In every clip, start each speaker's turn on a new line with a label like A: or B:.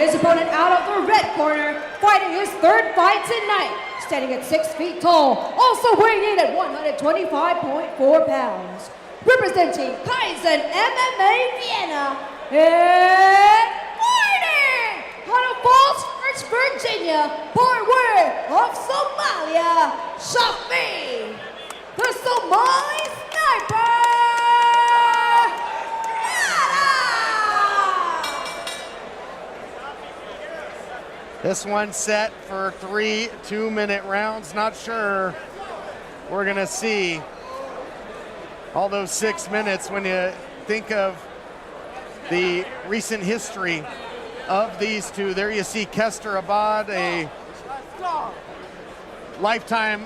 A: his opponent out of the red corner, fighting his third fight tonight, standing at 6 feet tall, also weighing in at 125.4 pounds. Representing Kaizen MMA Vienna, and fighting out of Falls Church, Virginia, by way of Somalia, Shafi, the Somali Sniper.
B: This one set for 3 2-minute rounds. Not sure we're gonna see all those 6 minutes when you think of the recent history of these two. There you see Kester Abad, a lifetime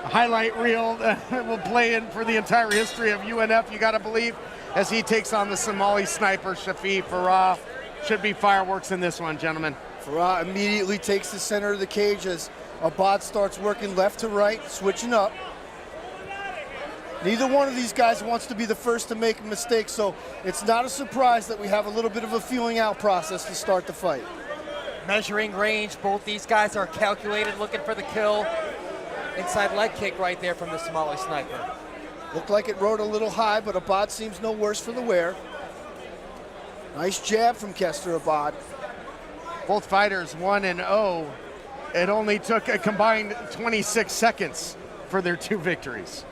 B: highlight reel that will play in for the entire history of UNF, you gotta believe, as he takes on the Somali Sniper, Shafi Farah. Should be fireworks in this one, gentlemen.
C: Farah immediately takes the center of the cage as Abad starts working left to right, switching up. Neither one of these guys wants to be the first to make a mistake, so it's not a surprise that we have a little bit of a feeling out process to start the fight.
D: Measuring range, both these guys are calculated, looking for the kill. Inside leg kick right there from the Somali Sniper.
C: Looked like it rode a little high, but Abad seems no worse for the wear. Nice jab from Kester Abad.
B: Both fighters 1-0. It only took a combined 26 seconds for their 2 victories.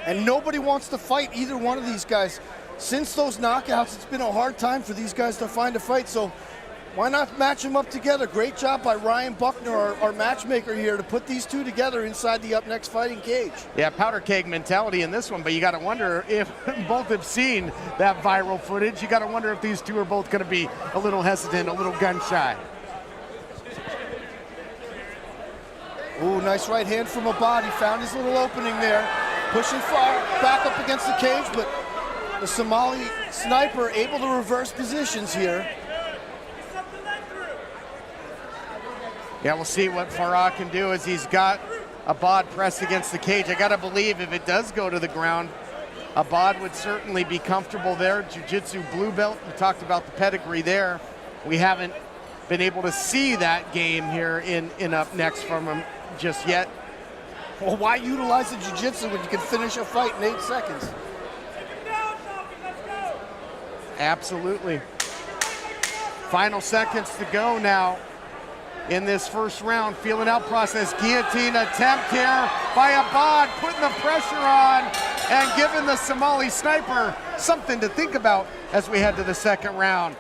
C: And nobody wants to fight either one of these guys. Since those knockouts, it's been a hard time for these guys to find a fight, so why not match them up together? Great job by Ryan Buckner, our matchmaker here, to put these two together inside the Up Next fighting cage.
B: Yeah, powder keg mentality in this one, but you got to wonder if both have seen that viral footage. You got to wonder if these two are both going to be a little hesitant, a little gun shy.
C: Ooh, nice right hand from Abad. He found his little opening there. Pushing far back up against the cage, but the Somali Sniper able to reverse positions here.
B: Yeah, we'll see what Farah can do as he's got Abad pressed against the cage. I got to believe if it does go to the ground, Abad would certainly be comfortable there. Jiu-Jitsu blue belt, we talked about the pedigree there. We haven't been able to see that game here in Up Next from him just yet.
C: Well, why utilize the jiu-jitsu when you can finish a fight in 8 seconds?
B: Absolutely. Final seconds to go now in this first round. Feeling out process. Guillotine attempt here by Abad, putting the pressure on and giving the Somali Sniper something to think about as we head to the second round.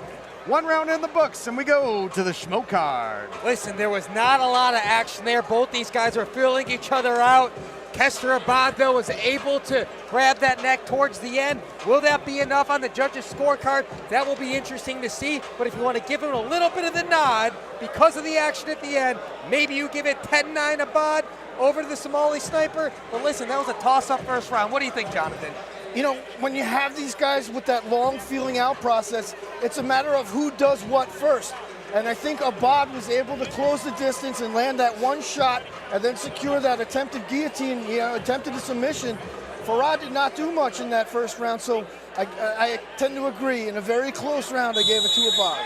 B: 1 round in the books, and we go to the Schmo card.
D: Listen, there was not a lot of action there. Both these guys were feeling each other out. Kester Abad, though, was able to grab that neck towards the end. Will that be enough on the judges' scorecard? That will be interesting to see. But if you want to give him a little bit of the nod because of the action at the end, maybe you give it 10-9 Abad over to the Somali Sniper. But listen, that was a toss-up first round. What do you think, Jonathan?
C: You know, when you have these guys with that long feeling out process, it's a matter of who does what first. And I think Abad was able to close the distance and land that one shot and then secure that attempted guillotine, attempted a submission. Farah did not do much in that first round, so I tend to agree. In a very close round, I gave it to Abad.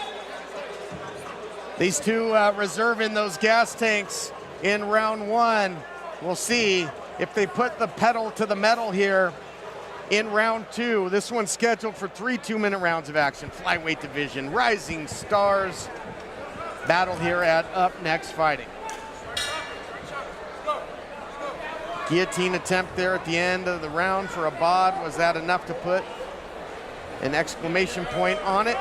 B: These two reserving those gas tanks in round 1. We'll see if they put the pedal to the metal here in round 2. This one's scheduled for 3 2-minute rounds of action. Flyweight division, rising stars battle here at Up Next Fighting. Guillotine attempt there at the end of the round for Abad. Was that enough to put an exclamation point on it?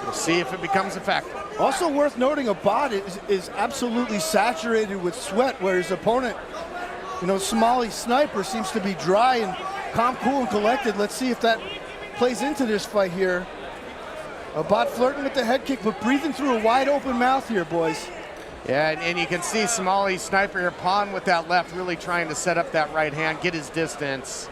B: We'll see if it becomes a factor.
C: Also worth noting, Abad is absolutely saturated with sweat, where his opponent, Somali Sniper, seems to be dry and calm, cool, and collected. Let's see if that plays into this fight here. Abad flirting with the head kick, but breathing through a wide open mouth here, boys.
B: Yeah, and you can see Somali Sniper here pawn with that left, really trying to set up that right hand, get his distance.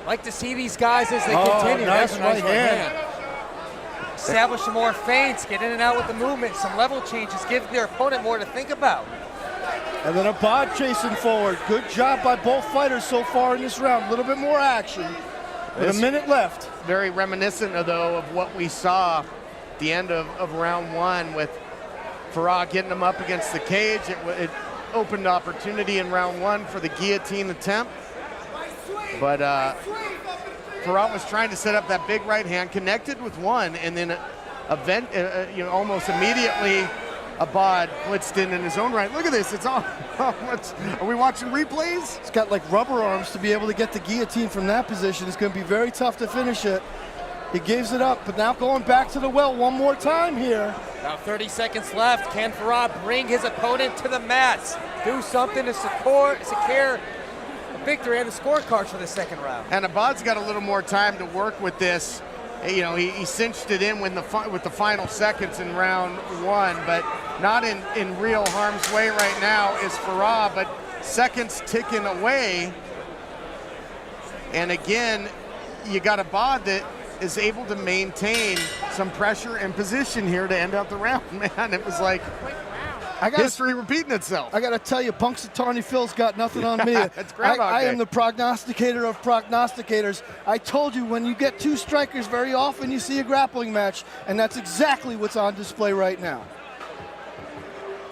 D: Like to see these guys as they continue.
C: Nice
D: That's a nice
C: right hand.
D: Establish some more feints, get in and out with the movement, some level changes, give their opponent more to think about.
C: And then Abad chasing forward. Good job by both fighters so far in this round. A little bit more action. With a minute left.
B: Very reminiscent, though, of what we saw at the end of round one with Farah getting him up against the cage. It opened opportunity in round one for the guillotine attempt. But Farah was trying to set up that big right hand, connected with one, and then almost immediately Abad blitzed in his own right. Look at this. It's all. Are we watching replays?
C: It's got like rubber arms to be able to get the guillotine from that position. It's going to be very tough to finish it. He gives it up, but now going back to the well one more time here.
D: Now 30 seconds left. Can Farah bring his opponent to the mats? Do something to secure a victory and the scorecard for the second round.
B: And Abad's got a little more time to work with this. You know, he cinched it in with the final seconds in round one, but not in real harm's way right now is Farah, but seconds ticking away. And again, you got Abad that is able to maintain some pressure and position here to end out the round. Man, it was like history repeating itself.
C: I got to tell you, Punxsutawney Phil's got nothing on me.
B: It's Groundhog
C: I
B: Day.
C: am the prognosticator of prognosticators. I told you, when you get two strikers, very often you see a grappling match, and that's exactly what's on display right now.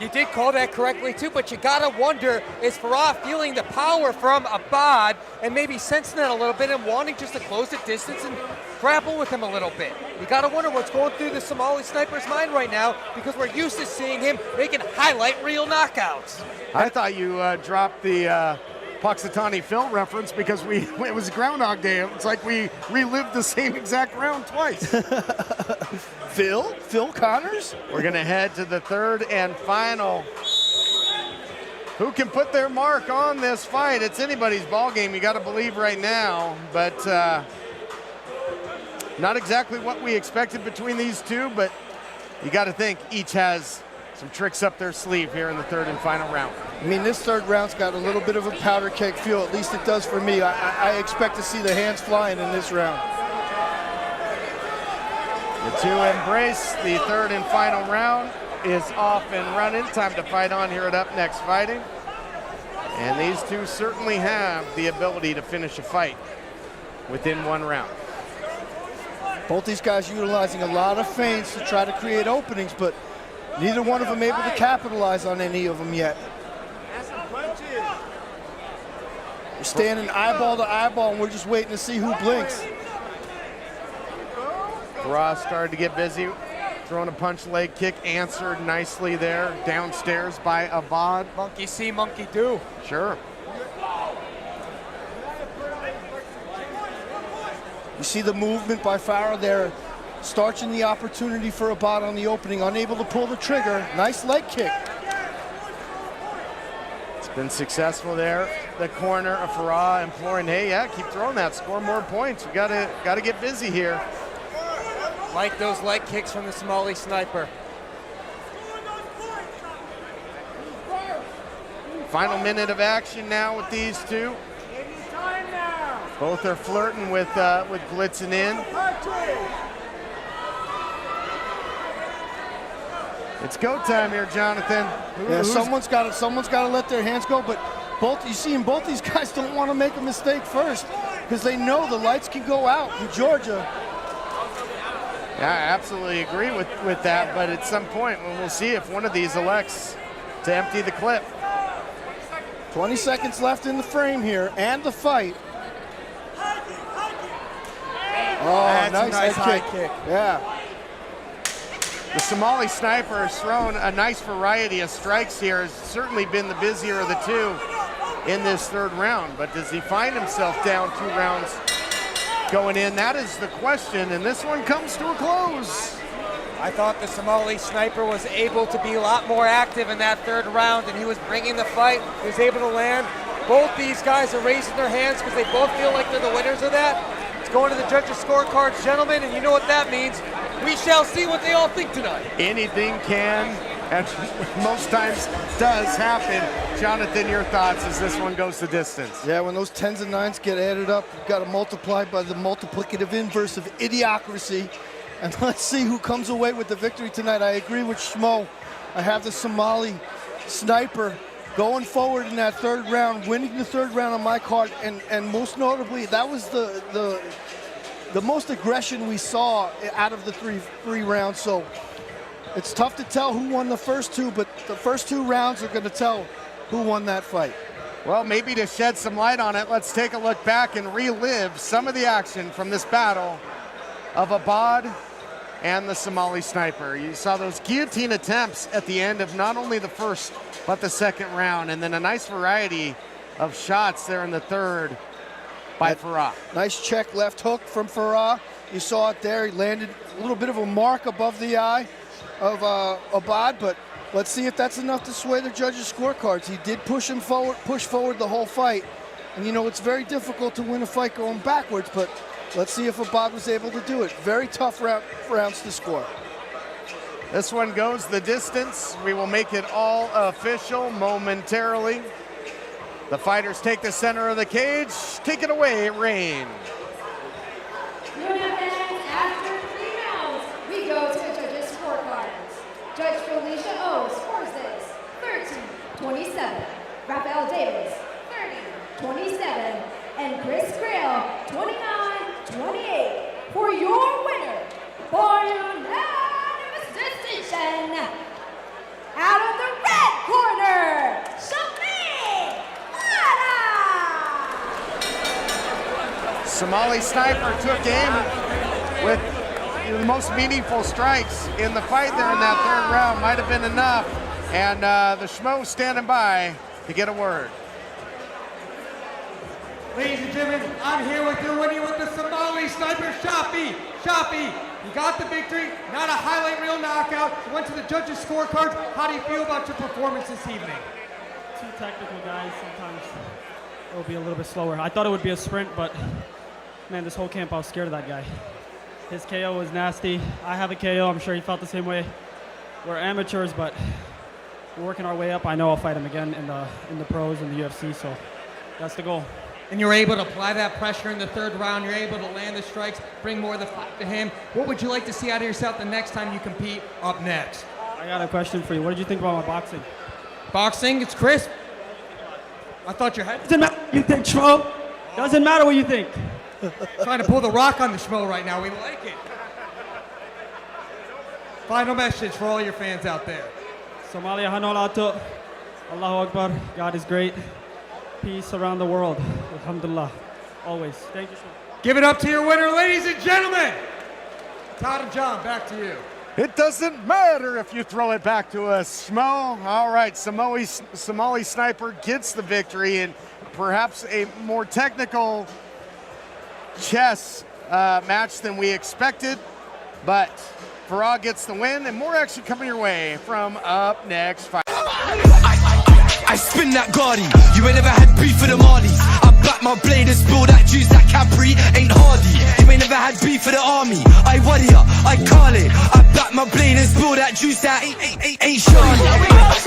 D: You did call that correctly too, but you gotta wonder, is Farah feeling the power from Abad and maybe sensing that a little bit and wanting just to close the distance and grapple with him a little bit? You gotta wonder what's going through the Somali sniper's mind right now, because we're used to seeing him making highlight reel knockouts.
B: I thought you dropped the Punxsutawney Phil reference because it was Groundhog Day. It's like we relived the same exact round twice.
C: Phil Connors?
B: We're gonna head to the third and final. Who can put their mark on this fight? It's anybody's ball game, you gotta believe right now, but not exactly what we expected between these two, but you gotta think each has some tricks up their sleeve here in the third and final round.
C: I mean, this third round's got a little bit of a powder keg feel, at least it does for me. I expect to see the hands flying in this round.
B: The two embrace. The third and final round is off and running. Time to fight on here at Up Next Fighting. And these two certainly have the ability to finish a fight within one round.
C: Both these guys utilizing a lot of feints to try to create openings, but neither one of them able to capitalize on any of them yet. We're standing eyeball to eyeball, and we're just waiting to see who blinks.
B: Farah started to get busy, throwing a punch leg kick, answered nicely there, downstairs by Abad.
D: Monkey see, monkey do.
B: Sure.
C: You see the movement by Farah there, starching the opportunity for Abad on the opening, unable to pull the trigger. Nice leg kick.
B: It's been successful there. The corner of Farah imploring, hey, yeah, keep throwing that, score more points. We gotta get busy here.
D: Like those leg kicks from the Somali sniper.
B: Final minute of action now with these two. Both are flirting with blitzing in. It's go time here, Jonathan.
C: Yeah, someone's got to let their hands go, but both these guys don't want to make a mistake first, because they know the lights can go out in Georgia.
B: Yeah, I absolutely agree with that, but at some point we'll see if one of these elects to empty the clip.
C: 20 seconds left in the frame here and the fight. Oh,
D: That's
C: nice
D: high
C: head
D: kick.
C: Yeah.
B: The Somali sniper has thrown a nice variety of strikes here, has certainly been the busier of the two in this third round, but does he find himself down 2 rounds going in? That is the question, and this one comes to a close.
D: I thought the Somali sniper was able to be a lot more active in that third round, and he was bringing the fight. He was able to land. Both these guys are raising their hands because they both feel like they're the winners of that. It's going to the judges' scorecards, gentlemen, and you know what that means. We shall see what they all think tonight.
B: Anything can, and most times does happen. Jonathan, your thoughts as this one goes the distance?
C: Yeah, when those 10s and 9s get added up, you've got to multiply by the multiplicative inverse of idiocracy. And let's see who comes away with the victory tonight. I agree with Schmo. I have the Somali sniper going forward in that third round, winning the third round on my card, and most notably, that was the most aggression we saw out of the three rounds. So it's tough to tell who won the first two, but the first 2 rounds are going to tell who won that fight.
B: Well, maybe to shed some light on it, let's take a look back and relive some of the action from this battle of Abad and the Somali Sniper. You saw those guillotine attempts at the end of not only the first, but the second round, and then a nice variety of shots there in the third by Farah.
C: Nice check left hook from Farah. You saw it there. He landed a little bit of a mark above the eye of Abad, but let's see if that's enough to sway the judges' scorecards. He did push forward the whole fight. And you know, it's very difficult to win a fight going backwards, but let's see if Abad was able to do it. Very tough rounds to score.
B: This one goes the distance. We will make it all official momentarily. The fighters take the center of the cage. Take it away, Rain.
A: After 3 rounds, we go to the judges' scorecards. Judge Felicia O scores this 13-27. Rafael Davis, 30-27. And Chris Grail, 29-28. For your winner, by unanimous decision, out of the red corner,
B: Somali Sniper took aim with the most meaningful strikes in the fight there in that third round. Might have been enough. And the Schmo standing by to get a word.
E: Ladies and gentlemen, I'm here with your winner with the Somali Sniper, Shafi. Shafi, you got the victory, not a highlight reel knockout. You went to the judges' scorecards. How do you feel about your performance this evening?
F: 2 technical guys, sometimes it will be a little bit slower. I thought it would be a sprint, but man, this whole camp I was scared of that guy. His KO was nasty. I have a KO, I'm sure he felt the same way. We're amateurs, but we're working our way up. I know I'll fight him again in the pros and the UFC, so that's the goal.
E: And you're able to apply that pressure in the third round. You're able to land the strikes, bring more of the fight to him. What would you like to see out of yourself the next time you compete up next?
F: I got a question for you. What did you think about my boxing?
E: Boxing, it's crisp. I thought your head.
F: Doesn't matter what you think, Schmo. Doesn't matter what you think.
E: Trying to pull the rock on the Schmo right now. We like it. Final message for all your fans out there.
F: Somalia hanolato. Allahu Akbar. God is great. Peace around the world. Alhamdulillah. Always. Thank you, Schmo.
E: Give it up to your winner, ladies and gentlemen. Todd and John, back to you.
B: It doesn't matter if you throw it back to us, Schmo. All right, Somali Sniper gets the victory and perhaps a more technical chess match than we expected, but Farah gets the win, and more action coming your way from up next.
G: I spin that Gardy, you ain't never had beef for the Marlies. I back my blade and spill that juice, that Capri ain't hardy. You ain't never had beef for the army, I warrior, I call it. I back my blade and spill that juice, that ain't Charlie.